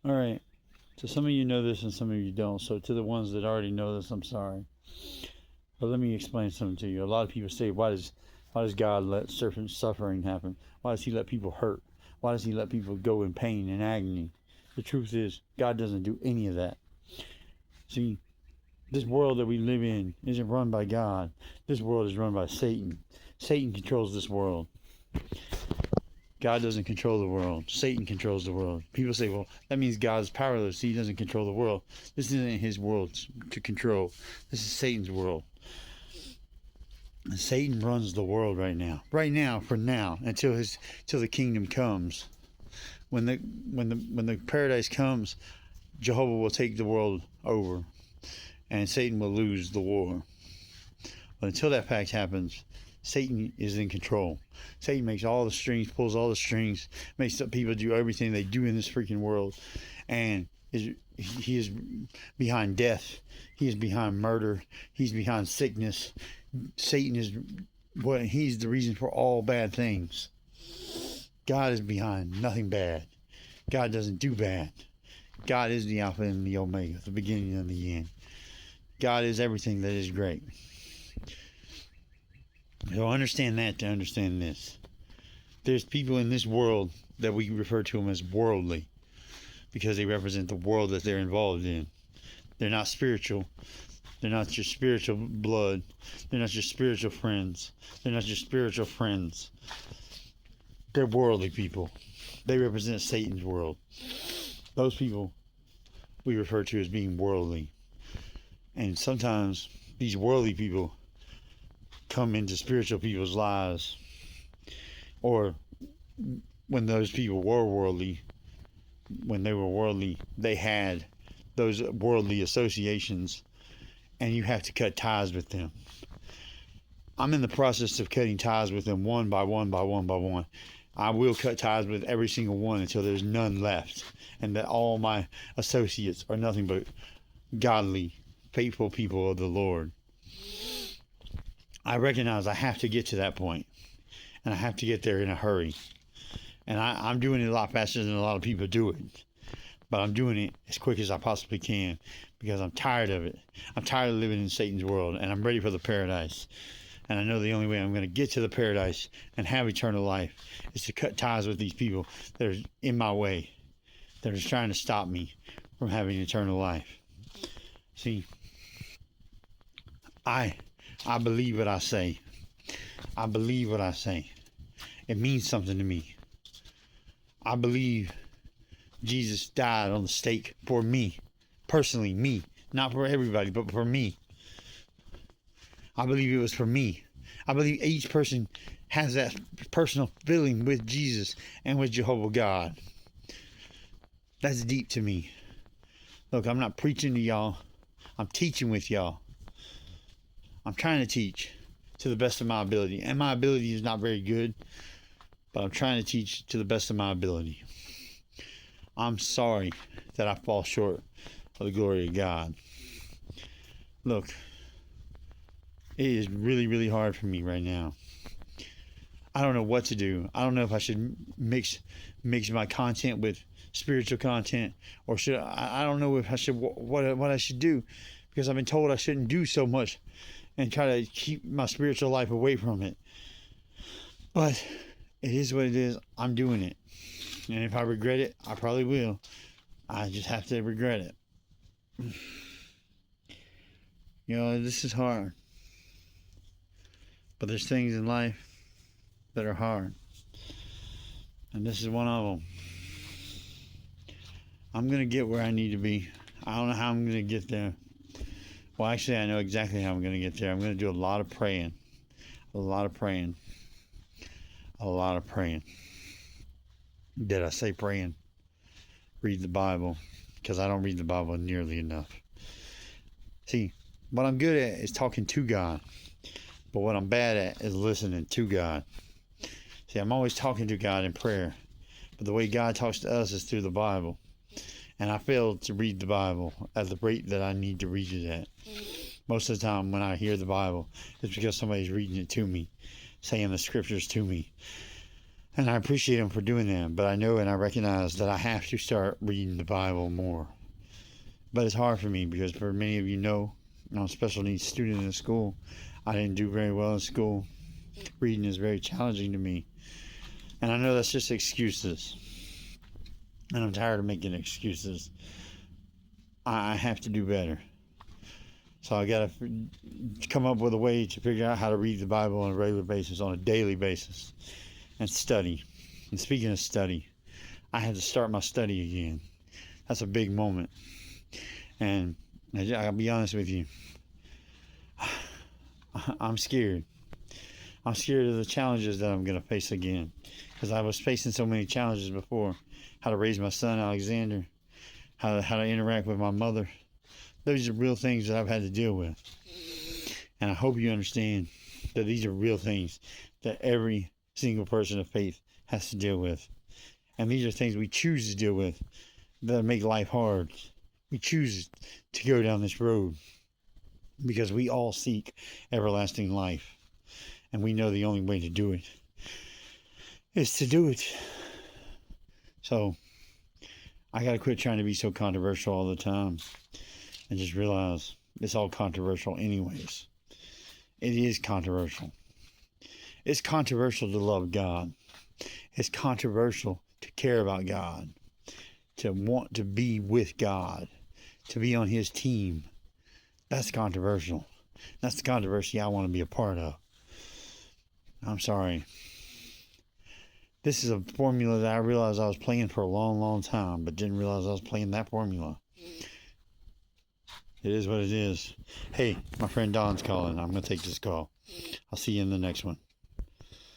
All right. So some of you know this and some of you don't. So to the ones that already know this, I'm sorry. But let me explain something to you. A lot of people say, why does God let suffering happen? Why does He let people hurt? Why does He let people go in pain and agony? The truth is, God doesn't do any of that. See, this world that we live in isn't run by God. This world is run by Satan. Satan controls this world. God doesn't control the world. Satan controls the world. People say, well, that means God's powerless. He doesn't control the world. This isn't His world to control. This is Satan's world. And Satan runs the world right now. Right now, for now, until the kingdom comes. When the paradise comes, Jehovah will take the world over, and Satan will lose the war. But until that fact happens, Satan is in control. Satan makes all the strings, pulls all the strings, makes people do everything they do in this freaking world, and he is behind death. He is behind murder. He's behind sickness. Satan is he's the reason for all bad things. God is behind nothing bad. God doesn't do bad. God is the Alpha and the Omega, the beginning and the end. God is everything that is great. So understand that to understand this. There's people in this world that we refer to them as worldly because they represent the world that they're involved in. They're not spiritual. They're not your spiritual blood. They're not your spiritual friends. They're not your spiritual friends. They're worldly people. They represent Satan's world. Those people we refer to as being worldly. And sometimes these worldly people come into spiritual people's lives. Or when those people were worldly, they had those worldly associations, and you have to cut ties with them. I'm in the process of cutting ties with them one by one by one by one. I will cut ties with every single one until there's none left, and that all my associates are nothing but godly, faithful people of the Lord. I recognize I have to get to that point, and I have to get there in a hurry. And I'm doing it a lot faster than a lot of people do it. But I'm doing it as quick as I possibly can because I'm tired of it. I'm tired of living in Satan's world, and I'm ready for the paradise. And I know the only way I'm going to get to the paradise and have eternal life is to cut ties with these people that are in my way, that are trying to stop me from having eternal life. See, I believe what I say. I believe what I say. It means something to me. I believe Jesus died on the stake for me. Personally, me. Not for everybody, but for me. I believe it was for me. I believe each person has that personal feeling with Jesus and with Jehovah God. That's deep to me. Look, I'm not preaching to y'all. I'm teaching with y'all. I'm trying to teach to the best of my ability. And my ability is not very good, but I'm trying to teach to the best of my ability. I'm sorry that I fall short of the glory of God. Look, it is really, really hard for me right now. I don't know what to do. I don't know if I should mix my content with spiritual content, or should I don't know if I should what I should do, because I've been told I shouldn't do so much and try to keep my spiritual life away from it. But it is what it is. I'm doing it. And if I regret it, I probably will. I just have to regret it. You know, this is hard. But there's things in life that are hard. And this is one of them. I'm going to get where I need to be. I don't know how I'm going to get there. Well, actually, I know exactly how I'm going to get there. I'm going to do a lot of praying. A lot of praying. A lot of praying. Did I say praying? Read the Bible. Because I don't read the Bible nearly enough. See, what I'm good at is talking to God. But what I'm bad at is listening to God. See, I'm always talking to God in prayer. But the way God talks to us is through the Bible. And I fail to read the Bible at the rate that I need to read it at. Most of the time when I hear the Bible, it's because somebody's reading it to me, saying the scriptures to me. And I appreciate them for doing that, but I know and I recognize that I have to start reading the Bible more. But it's hard for me because, for many of you know, I'm a special needs student in school. I didn't do very well in school. Reading is very challenging to me. And I know that's just excuses. And I'm tired of making excuses. I have to do better. So I got to come up with a way to figure out how to read the Bible on a regular basis, on a daily basis, and study. And speaking of study, I had to start my study again. That's a big moment. And I'll be honest with you, I'm scared. I'm scared of the challenges that I'm going to face again. Because I was facing so many challenges before. How to raise my son, Alexander. How to interact with my mother. Those are real things that I've had to deal with. And I hope you understand that these are real things that every single person of faith has to deal with. And these are things we choose to deal with that make life hard. We choose to go down this road because we all seek everlasting life. And we know the only way to do it is to do it. So I got to quit trying to be so controversial all the time and just realize it's all controversial anyways. It is controversial. It's controversial to love God. It's controversial to care about God, to want to be with God, to be on His team. That's controversial. That's the controversy I want to be a part of. I'm sorry. This is a formula that I realized I was playing for a long, long time, but didn't realize I was playing that formula. It is what it is. Hey, my friend Don's calling. I'm going to take this call. I'll see you in the next one.